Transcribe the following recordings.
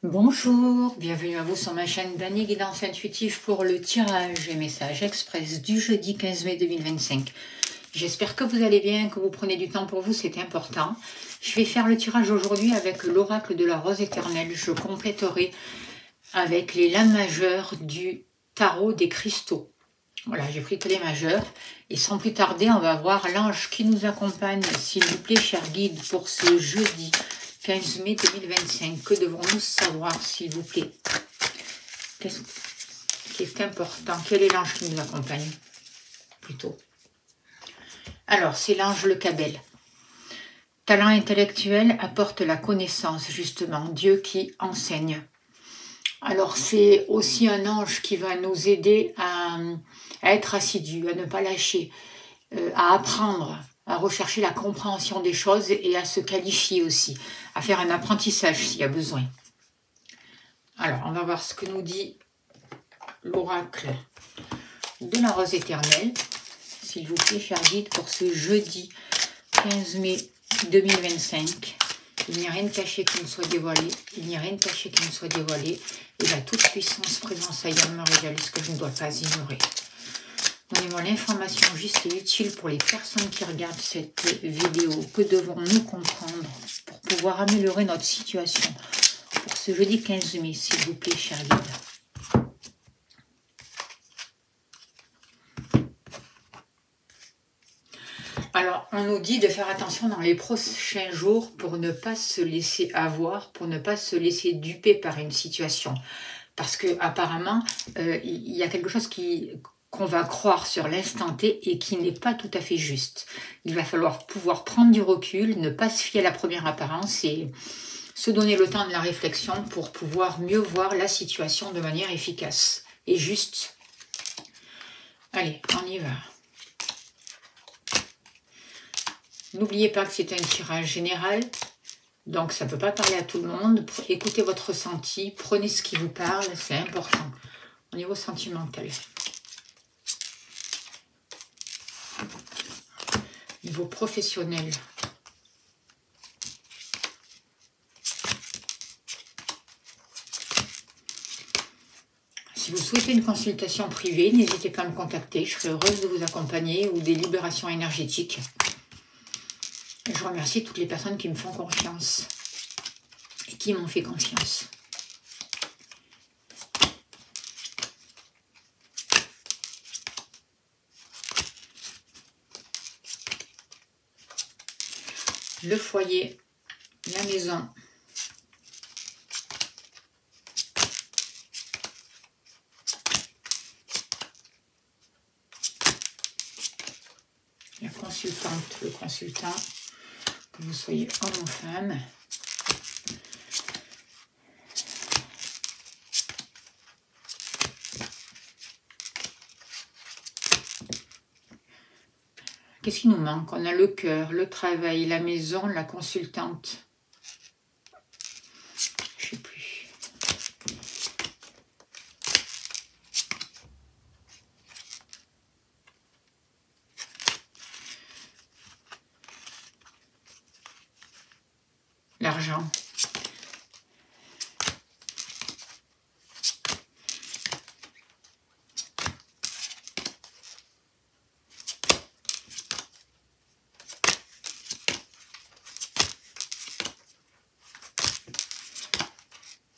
Bonjour, bienvenue à vous sur ma chaîne Dany Guidance Intuitive pour le tirage et message express du jeudi 15 mai 2025. J'espère que vous allez bien, que vous prenez du temps pour vous, c'est important. Je vais faire le tirage aujourd'hui avec l'oracle de la rose éternelle. Je compléterai avec les lames majeures du tarot des cristaux. Voilà, j'ai pris que les majeures. Et sans plus tarder, on va voir l'ange qui nous accompagne, s'il vous plaît, cher guide, pour ce jeudi 15 mai 2025. Que devons-nous savoir, s'il vous plaît? Qu'est-ce important? Quel est l'ange qui nous accompagne? Plutôt. Alors, c'est l'ange le Cabel. Talent intellectuel apporte la connaissance, justement. Dieu qui enseigne. Alors, c'est aussi un ange qui va nous aider à être assidus, à ne pas lâcher, à apprendre, à rechercher la compréhension des choses et à se qualifier aussi, à faire un apprentissage s'il y a besoin. Alors, on va voir ce que nous dit l'oracle de la rose éternelle, s'il vous plaît, cher guide, pour ce jeudi 15 mai 2025. Il n'y a rien de caché qui ne soit dévoilé, il n'y a rien de caché qui ne soit dévoilé, et la toute-puissance présence ailleurs me réalise ce que je ne dois pas ignorer. Donnez-moi l'information juste et utile pour les personnes qui regardent cette vidéo. Que devons-nous comprendre pour pouvoir améliorer notre situation pour ce jeudi 15 mai, s'il vous plaît, cher guide? Alors, on nous dit de faire attention dans les prochains jours pour ne pas se laisser avoir, pour ne pas se laisser duper par une situation. Parce que apparemment, il y a quelque chose qu'on va croire sur l'instant T et qui n'est pas tout à fait juste. Il va falloir pouvoir prendre du recul, ne pas se fier à la première apparence et se donner le temps de la réflexion pour pouvoir mieux voir la situation de manière efficace et juste. Allez, on y va. N'oubliez pas que c'est un tirage général, donc ça ne peut pas parler à tout le monde. Écoutez votre ressenti, prenez ce qui vous parle, c'est important au niveau sentimental. Niveau professionnel. Si vous souhaitez une consultation privée, n'hésitez pas à me contacter. Je serai heureuse de vous accompagner ou des libérations énergétiques. Et je remercie toutes les personnes qui me font confiance et qui m'ont fait confiance. Le foyer, la maison. La consultante, le consultant, que vous soyez homme ou femme. Qu'est-ce qui nous manque? On a le cœur, le travail, la maison, la consultante. Je ne sais plus. L'argent.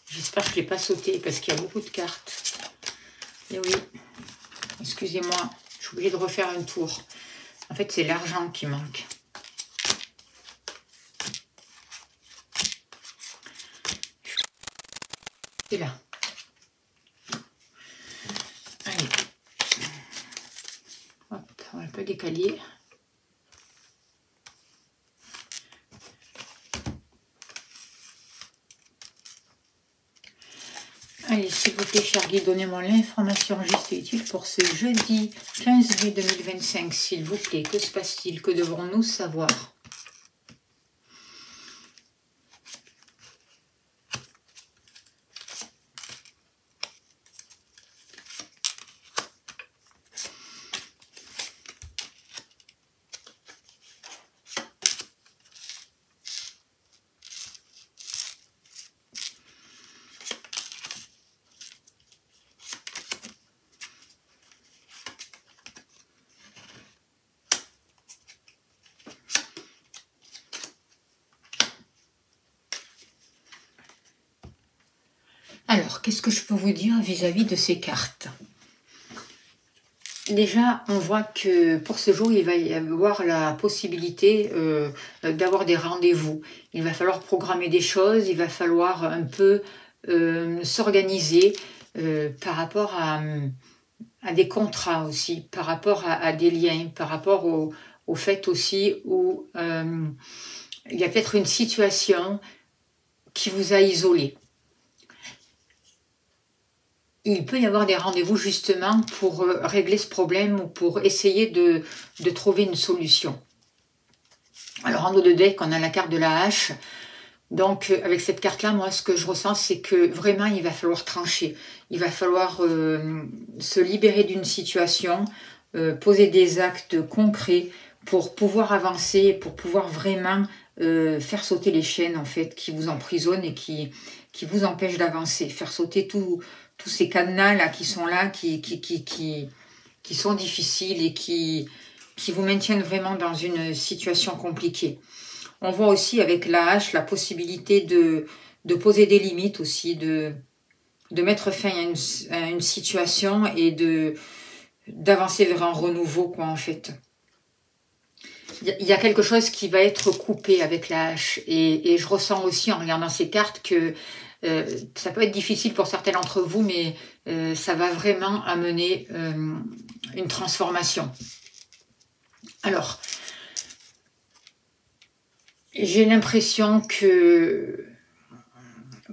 J'espère que je ne l'ai pas sauté parce qu'il y a beaucoup de cartes. Et oui, excusez-moi, je suis obligée de refaire un tour. En fait, c'est l'argent qui manque. C'est là. Allez. Hop, on va un peu décaler. Allez, s'il vous plaît, cher guide, donnez-moi l'information juste et utile pour ce jeudi 15 mai 2025, s'il vous plaît. Que se passe-t-il? Que devrons-nous savoir? Alors, qu'est-ce que je peux vous dire vis-à-vis de ces cartes? Déjà, on voit que pour ce jour, il va y avoir la possibilité d'avoir des rendez-vous. Il va falloir programmer des choses, il va falloir un peu s'organiser par rapport à des contrats aussi, par rapport à des liens, par rapport au fait aussi où il y a peut-être une situation qui vous a isolé. Il peut y avoir des rendez-vous justement pour régler ce problème ou pour essayer de trouver une solution. Alors en haut de deck, on a la carte de la hache. Donc avec cette carte-là, moi ce que je ressens, c'est que vraiment il va falloir trancher. Il va falloir se libérer d'une situation, poser des actes concrets pour pouvoir avancer, pour pouvoir vraiment faire sauter les chaînes en fait qui vous emprisonnent et qui vous empêchent d'avancer. Faire sauter tous ces cadenas là qui sont là, qui sont difficiles et qui vous maintiennent vraiment dans une situation compliquée. On voit aussi avec la hache la possibilité de poser des limites aussi, de mettre fin à une situation et d'avancer vers un renouveau quoi en fait. Il y a quelque chose qui va être coupé avec la hache et je ressens aussi en regardant ces cartes que ça peut être difficile pour certains d'entre vous, mais ça va vraiment amener une transformation. Alors, j'ai l'impression que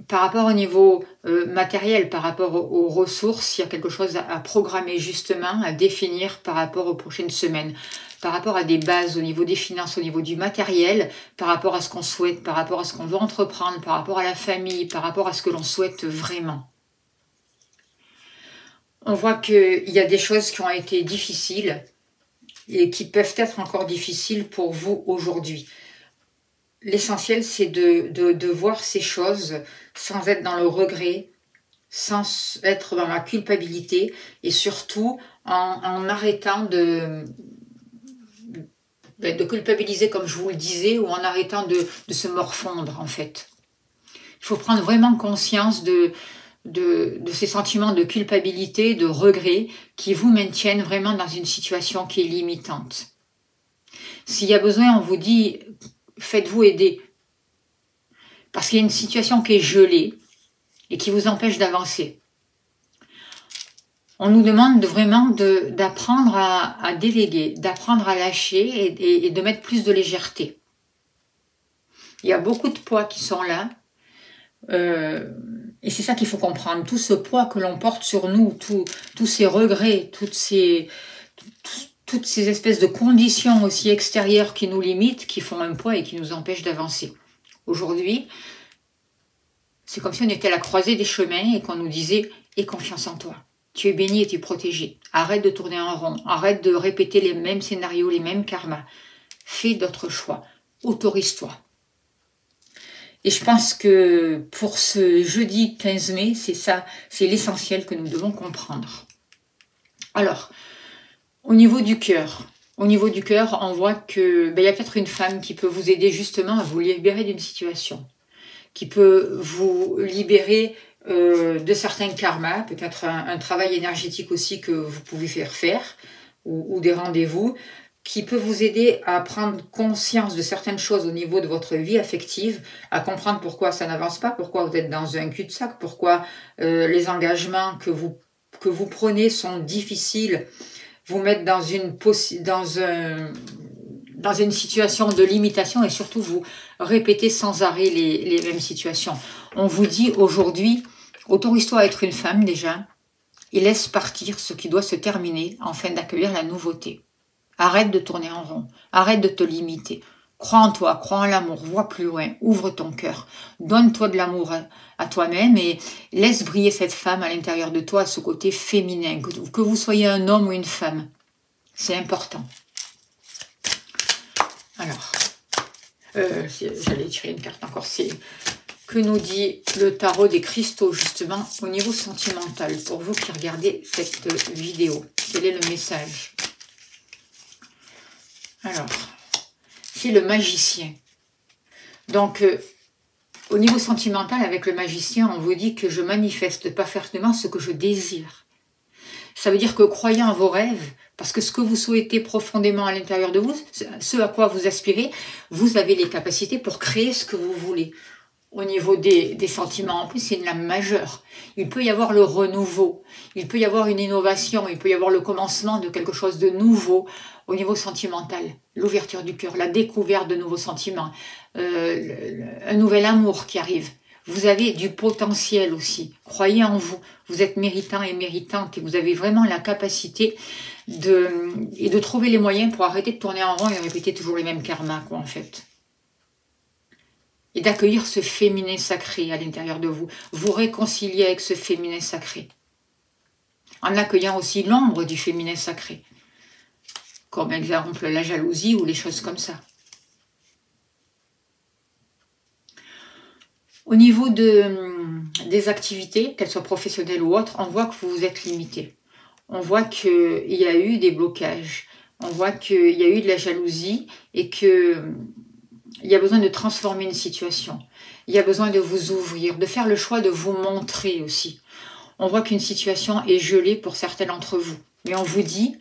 par rapport au niveau matériel, par rapport aux ressources, il y a quelque chose à programmer justement, à définir par rapport aux prochaines semaines, par rapport à des bases au niveau des finances, au niveau du matériel, par rapport à ce qu'on souhaite, par rapport à ce qu'on veut entreprendre, par rapport à la famille, par rapport à ce que l'on souhaite vraiment. On voit qu'il y a des choses qui ont été difficiles et qui peuvent être encore difficiles pour vous aujourd'hui. L'essentiel, c'est de voir ces choses sans être dans le regret, sans être dans la culpabilité et surtout en arrêtant de culpabiliser comme je vous le disais ou en arrêtant de se morfondre en fait. Il faut prendre vraiment conscience de ces sentiments de culpabilité, de regret qui vous maintiennent vraiment dans une situation qui est limitante. S'il y a besoin, on vous dit faites-vous aider. Parce qu'il y a une situation qui est gelée et qui vous empêche d'avancer. On nous demande vraiment d'apprendre à déléguer, d'apprendre à lâcher et de mettre plus de légèreté. Il y a beaucoup de poids qui sont là. Et c'est ça qu'il faut comprendre. Tout ce poids que l'on porte sur nous, tous ces regrets, toutes ces espèces de conditions aussi extérieures qui nous limitent, qui font un poids et qui nous empêchent d'avancer. Aujourd'hui, c'est comme si on était à la croisée des chemins et qu'on nous disait « Aie confiance en toi, tu es béni et tu es protégé. Arrête de tourner en rond, arrête de répéter les mêmes scénarios, les mêmes karmas. Fais d'autres choix, autorise-toi. » Et je pense que pour ce jeudi 15 mai, c'est ça, c'est l'essentiel que nous devons comprendre. Alors, au niveau du cœur, on voit que y a peut-être une femme qui peut vous aider justement à vous libérer d'une situation, qui peut vous libérer de certains karmas, peut-être un travail énergétique aussi que vous pouvez faire ou des rendez-vous, qui peut vous aider à prendre conscience de certaines choses au niveau de votre vie affective, à comprendre pourquoi ça n'avance pas, pourquoi vous êtes dans un cul-de-sac, pourquoi les engagements que vous prenez sont difficiles, vous mettre dans une situation de limitation et surtout vous répétez sans arrêt les mêmes situations. On vous dit aujourd'hui, autorise-toi à être une femme déjà et laisse partir ce qui doit se terminer afin d'accueillir la nouveauté. Arrête de tourner en rond, arrête de te limiter. Crois en toi, crois en l'amour, vois plus loin, ouvre ton cœur. Donne-toi de l'amour à toi-même et laisse briller cette femme à l'intérieur de toi, ce côté féminin, que vous soyez un homme ou une femme. C'est important. Alors, j'allais tirer une carte encore, c'est que nous dit le tarot des cristaux justement au niveau sentimental pour vous qui regardez cette vidéo. Quel est le message? Alors, c'est le magicien. Donc, Au niveau sentimental, avec le magicien, on vous dit que je manifeste parfaitement ce que je désire. Ça veut dire que croyez en vos rêves, parce que ce que vous souhaitez profondément à l'intérieur de vous, ce à quoi vous aspirez, vous avez les capacités pour créer ce que vous voulez. Au niveau des sentiments, en plus, c'est une lame majeure. Il peut y avoir le renouveau, il peut y avoir une innovation, il peut y avoir le commencement de quelque chose de nouveau au niveau sentimental. L'ouverture du cœur, la découverte de nouveaux sentiments, un nouvel amour qui arrive. Vous avez du potentiel aussi. Croyez en vous. Vous êtes méritant et méritante et vous avez vraiment la capacité de trouver les moyens pour arrêter de tourner en rond et répéter toujours les mêmes karmas, quoi, en fait. Et d'accueillir ce féminin sacré à l'intérieur de vous. Vous réconcilier avec ce féminin sacré. En accueillant aussi l'ombre du féminin sacré. Comme exemple la jalousie ou les choses comme ça. Au niveau des activités, qu'elles soient professionnelles ou autres, on voit que vous êtes limité. On voit qu'il y a eu des blocages. On voit qu'il y a eu de la jalousie et qu'il y a besoin de transformer une situation. Il y a besoin de vous ouvrir, de faire le choix de vous montrer aussi. On voit qu'une situation est gelée pour certains d'entre vous. Mais on vous dit,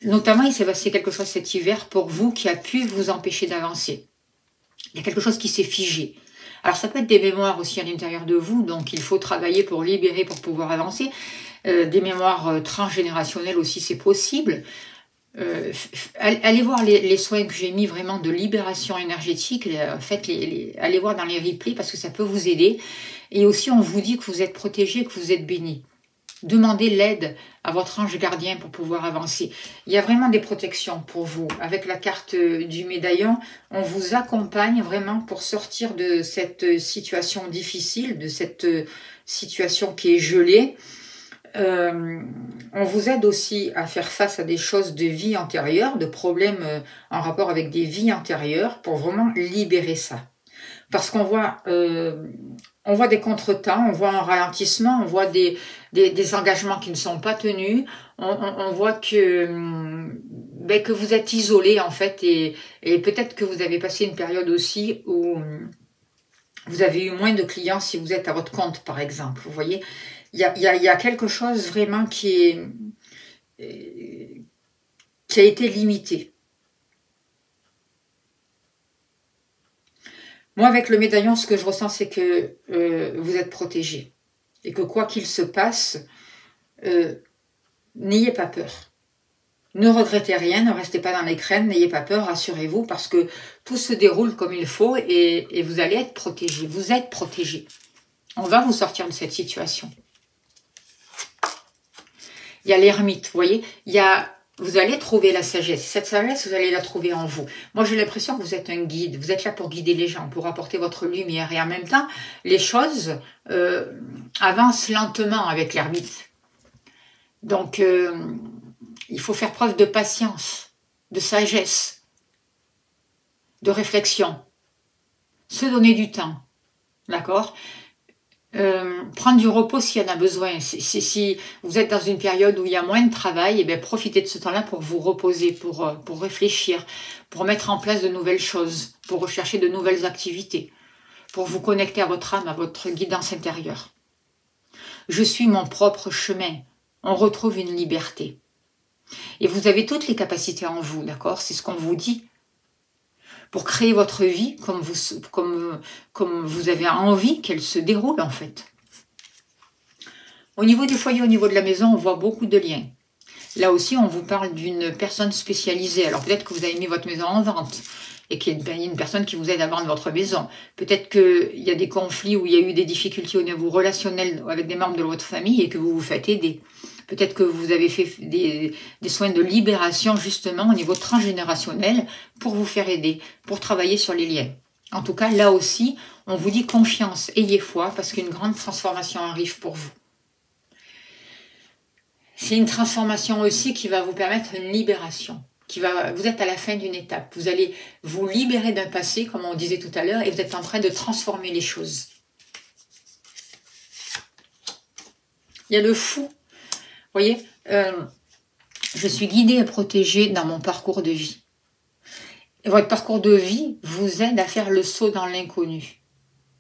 notamment il s'est passé quelque chose cet hiver pour vous qui a pu vous empêcher d'avancer. Il y a quelque chose qui s'est figé. Alors ça peut être des mémoires aussi à l'intérieur de vous, donc il faut travailler pour libérer, pour pouvoir avancer. Des mémoires transgénérationnelles aussi, c'est possible. Allez voir les soins que j'ai mis vraiment de libération énergétique, allez voir dans les replays parce que ça peut vous aider. Et aussi on vous dit que vous êtes protégé, que vous êtes béni. Demandez l'aide à votre ange gardien pour pouvoir avancer. Il y a vraiment des protections pour vous. Avec la carte du médaillon, on vous accompagne vraiment pour sortir de cette situation difficile, de cette situation qui est gelée. On vous aide aussi à faire face à des choses de vie antérieure, de problèmes en rapport avec des vies antérieures, pour vraiment libérer ça. Parce qu'on voit des contretemps, on voit un ralentissement, on voit des engagements qui ne sont pas tenus, on voit que vous êtes isolé en fait, et peut-être que vous avez passé une période aussi où vous avez eu moins de clients si vous êtes à votre compte par exemple, vous voyez. Il y a quelque chose vraiment qui a été limité. Moi, avec le médaillon, ce que je ressens, c'est que vous êtes protégé. Et que quoi qu'il se passe, n'ayez pas peur. Ne regrettez rien, ne restez pas dans les craintes, n'ayez pas peur, rassurez-vous, parce que tout se déroule comme il faut et vous allez être protégé. Vous êtes protégé. On va vous sortir de cette situation. Il y a l'ermite, vous voyez, vous allez trouver la sagesse. Cette sagesse, vous allez la trouver en vous. Moi, j'ai l'impression que vous êtes un guide. Vous êtes là pour guider les gens, pour apporter votre lumière. Et en même temps, les choses avancent lentement avec l'ermite. Donc, il faut faire preuve de patience, de sagesse, de réflexion. Se donner du temps. D'accord ? Prendre du repos s'il y en a besoin. Si vous êtes dans une période où il y a moins de travail, profitez de ce temps-là pour vous reposer, pour réfléchir, pour mettre en place de nouvelles choses, pour rechercher de nouvelles activités, pour vous connecter à votre âme, à votre guidance intérieure. Je suis mon propre chemin. On retrouve une liberté. Et vous avez toutes les capacités en vous, d'accord? C'est ce qu'on vous dit. Pour créer votre vie comme vous avez envie qu'elle se déroule en fait. Au niveau du foyer, au niveau de la maison, on voit beaucoup de liens. Là aussi, on vous parle d'une personne spécialisée. Alors peut-être que vous avez mis votre maison en vente et qu'il y a une personne qui vous aide à vendre votre maison. Peut-être qu'il y a des conflits où il y a eu des difficultés au niveau relationnel avec des membres de votre famille et que vous vous faites aider. Peut-être que vous avez fait des soins de libération justement au niveau transgénérationnel pour vous faire aider, pour travailler sur les liens. En tout cas, là aussi, on vous dit confiance, ayez foi parce qu'une grande transformation arrive pour vous. C'est une transformation aussi qui va vous permettre une libération. Vous êtes à la fin d'une étape. Vous allez vous libérer d'un passé, comme on disait tout à l'heure, et vous êtes en train de transformer les choses. Il y a le fou. Vous voyez, je suis guidée et protégée dans mon parcours de vie. Et votre parcours de vie vous aide à faire le saut dans l'inconnu.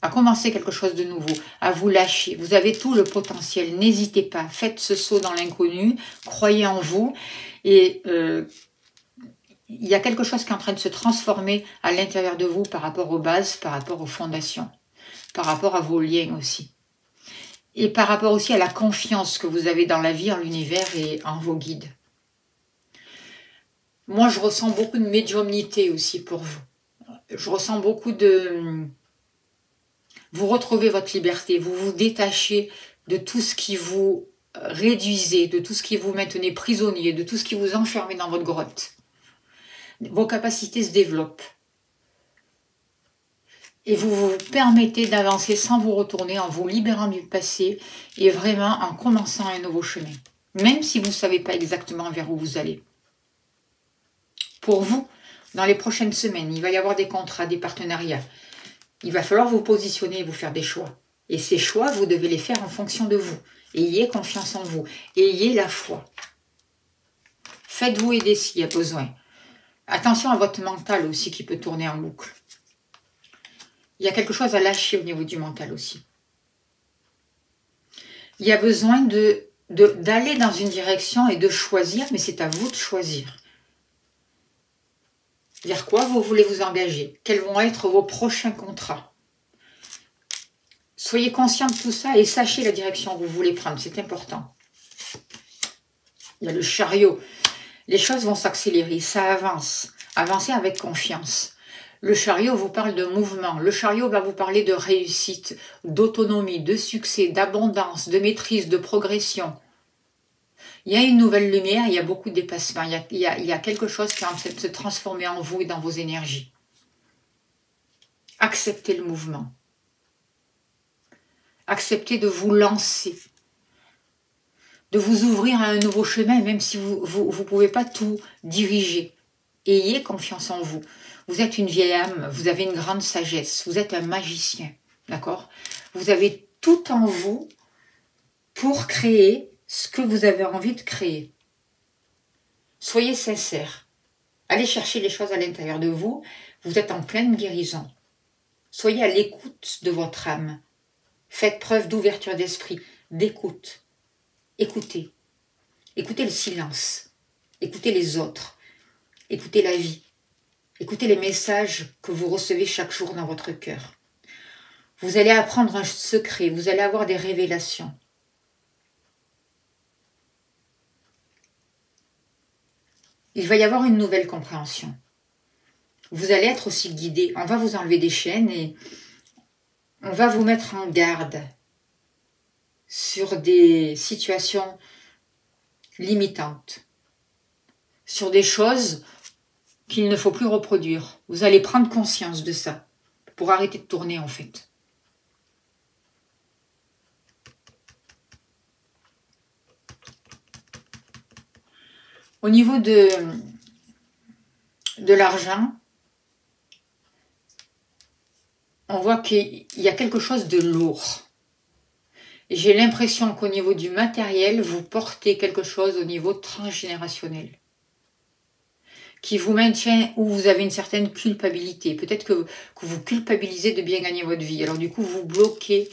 à commencer quelque chose de nouveau, à vous lâcher. Vous avez tout le potentiel, n'hésitez pas, faites ce saut dans l'inconnu, croyez en vous et il y a quelque chose qui est en train de se transformer à l'intérieur de vous par rapport aux bases, par rapport aux fondations, par rapport à vos liens aussi. Et par rapport aussi à la confiance que vous avez dans la vie, en l'univers et en vos guides. Moi, je ressens beaucoup de médiumnité aussi pour vous. Je ressens beaucoup de... Vous retrouvez votre liberté, vous vous détachez de tout ce qui vous réduisait, de tout ce qui vous maintenait prisonnier, de tout ce qui vous enfermait dans votre grotte. Vos capacités se développent. Et vous vous permettez d'avancer sans vous retourner, en vous libérant du passé et vraiment en commençant un nouveau chemin. Même si vous ne savez pas exactement vers où vous allez. Pour vous, dans les prochaines semaines, il va y avoir des contrats, des partenariats. Il va falloir vous positionner et vous faire des choix. Et ces choix, vous devez les faire en fonction de vous. Ayez confiance en vous. Ayez la foi. Faites-vous aider s'il y a besoin. Attention à votre mental aussi qui peut tourner en boucle. Il y a quelque chose à lâcher au niveau du mental aussi. Il y a besoin d'aller dans une direction et de choisir, mais c'est à vous de choisir. Vers quoi vous voulez vous engager? Quels vont être vos prochains contrats? Soyez conscient de tout ça et sachez la direction que vous voulez prendre, c'est important. Il y a le chariot. Les choses vont s'accélérer, ça avance. Avancez avec confiance. Le chariot vous parle de mouvement. Le chariot va vous parler de réussite, d'autonomie, de succès, d'abondance, de maîtrise, de progression. Il y a une nouvelle lumière, il y a beaucoup de dépassement. Il y a quelque chose qui est en train de se transformer en vous et dans vos énergies. Acceptez le mouvement. Acceptez de vous lancer. De vous ouvrir à un nouveau chemin, même si vous ne pouvez pas tout diriger. Ayez confiance en vous. Vous êtes une vieille âme, vous avez une grande sagesse, vous êtes un magicien, d'accord? Vous avez tout en vous pour créer ce que vous avez envie de créer. Soyez sincère. Allez chercher les choses à l'intérieur de vous. Vous êtes en pleine guérison. Soyez à l'écoute de votre âme. Faites preuve d'ouverture d'esprit, d'écoute. Écoutez. Écoutez le silence. Écoutez les autres. Écoutez la vie. Écoutez les messages que vous recevez chaque jour dans votre cœur. Vous allez apprendre un secret. Vous allez avoir des révélations. Il va y avoir une nouvelle compréhension. Vous allez être aussi guidé. On va vous enlever des chaînes et on va vous mettre en garde sur des situations limitantes, sur des choses qu'il ne faut plus reproduire. Vous allez prendre conscience de ça pour arrêter de tourner en fait. Au niveau de l'argent, on voit qu'il y a quelque chose de lourd. J'ai l'impression qu'au niveau du matériel, vous portez quelque chose au niveau transgénérationnel qui vous maintient où vous avez une certaine culpabilité. Peut-être que vous culpabilisez de bien gagner votre vie. Alors du coup, vous bloquez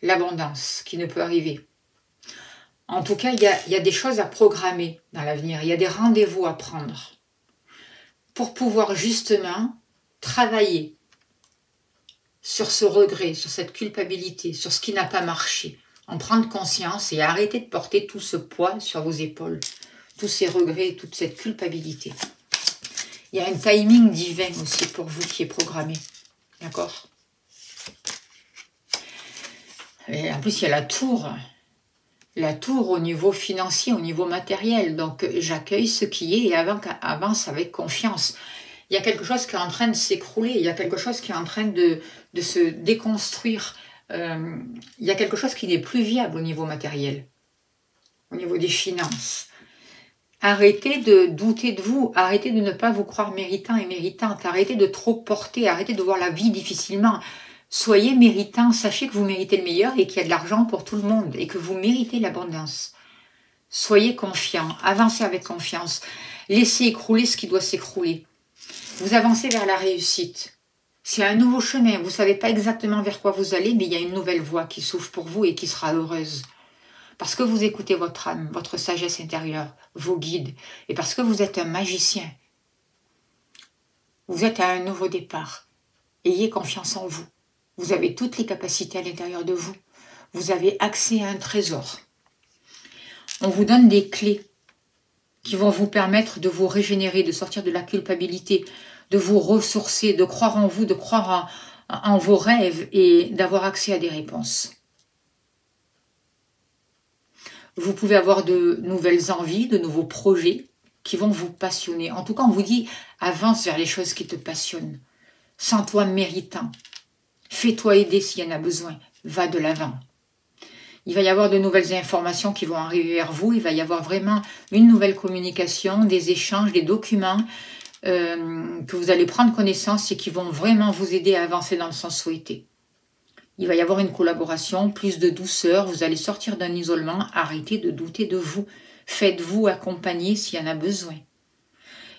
l'abondance qui ne peut arriver. En tout cas, il y a des choses à programmer dans l'avenir. Il y a des rendez-vous à prendre pour pouvoir justement travailler sur ce regret, sur cette culpabilité, sur ce qui n'a pas marché. En prendre conscience et arrêter de porter tout ce poids sur vos épaules. Tous ces regrets, toute cette culpabilité. Il y a un timing divin aussi pour vous qui est programmé. D'accord? Et en plus, il y a la tour. La tour au niveau financier, au niveau matériel. Donc, j'accueille ce qui est et avance avec confiance. Il y a quelque chose qui est en train de s'écrouler. Il y a quelque chose qui est en train de se déconstruire. Il y a quelque chose qui n'est plus viable au niveau matériel. Au niveau des finances. Arrêtez de douter de vous, arrêtez de ne pas vous croire méritant et méritante, arrêtez de trop porter, arrêtez de voir la vie difficilement. Soyez méritant, sachez que vous méritez le meilleur et qu'il y a de l'argent pour tout le monde et que vous méritez l'abondance. Soyez confiant, avancez avec confiance, laissez écrouler ce qui doit s'écrouler. Vous avancez vers la réussite. C'est un nouveau chemin. Vous ne savez pas exactement vers quoi vous allez, mais il y a une nouvelle voie qui s'ouvre pour vous et qui sera heureuse. Parce que vous écoutez votre âme, votre sagesse intérieure, vos guides, et parce que vous êtes un magicien. Vous êtes à un nouveau départ. Ayez confiance en vous. Vous avez toutes les capacités à l'intérieur de vous. Vous avez accès à un trésor. On vous donne des clés qui vont vous permettre de vous régénérer, de sortir de la culpabilité, de vous ressourcer, de croire en vous, de croire en vos rêves et d'avoir accès à des réponses. Vous pouvez avoir de nouvelles envies, de nouveaux projets qui vont vous passionner. En tout cas, on vous dit, avance vers les choses qui te passionnent. Sens-toi méritant. Fais-toi aider s'il y en a besoin. Va de l'avant. Il va y avoir de nouvelles informations qui vont arriver vers vous. Il va y avoir vraiment une nouvelle communication, des échanges, des documents que vous allez prendre connaissance et qui vont vraiment vous aider à avancer dans le sens souhaité. Il va y avoir une collaboration, plus de douceur. Vous allez sortir d'un isolement. Arrêtez de douter de vous. Faites-vous accompagner s'il y en a besoin.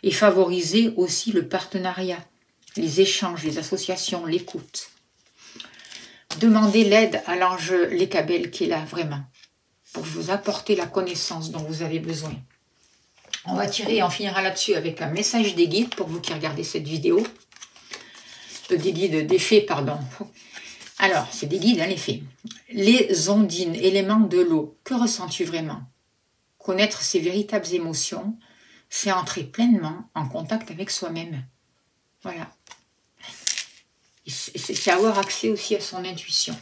Et favorisez aussi le partenariat, les échanges, les associations, l'écoute. Demandez l'aide à l'ange Lekabel qui est là vraiment pour vous apporter la connaissance dont vous avez besoin. On va tirer et on finira là-dessus avec un message des guides pour vous qui regardez cette vidéo. Des guides, des fées, pardon. Alors, c'est des guides, hein, les fées. Les ondines, éléments de l'eau, que ressens-tu vraiment? Connaître ses véritables émotions, c'est entrer pleinement en contact avec soi-même. Voilà. C'est avoir accès aussi à son intuition.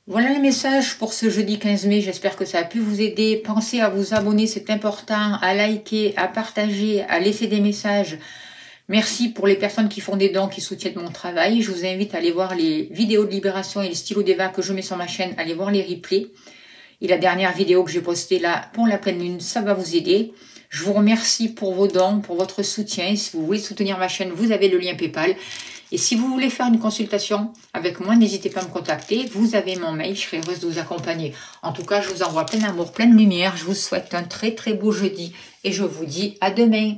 Voilà le message pour ce jeudi 15 mai. J'espère que ça a pu vous aider. Pensez à vous abonner, c'est important, à liker, à partager, à laisser des messages. Merci pour les personnes qui font des dons, qui soutiennent mon travail. Je vous invite à aller voir les vidéos de libération et les stylos d'Eva que je mets sur ma chaîne. Allez voir les replays. Et la dernière vidéo que j'ai postée là pour la pleine lune, ça va vous aider. Je vous remercie pour vos dons, pour votre soutien. Si vous voulez soutenir ma chaîne, vous avez le lien PayPal. Et si vous voulez faire une consultation avec moi, n'hésitez pas à me contacter. Vous avez mon mail, je serai heureuse de vous accompagner. En tout cas, je vous envoie plein d'amour, plein de lumière. Je vous souhaite un très très beau jeudi et je vous dis à demain.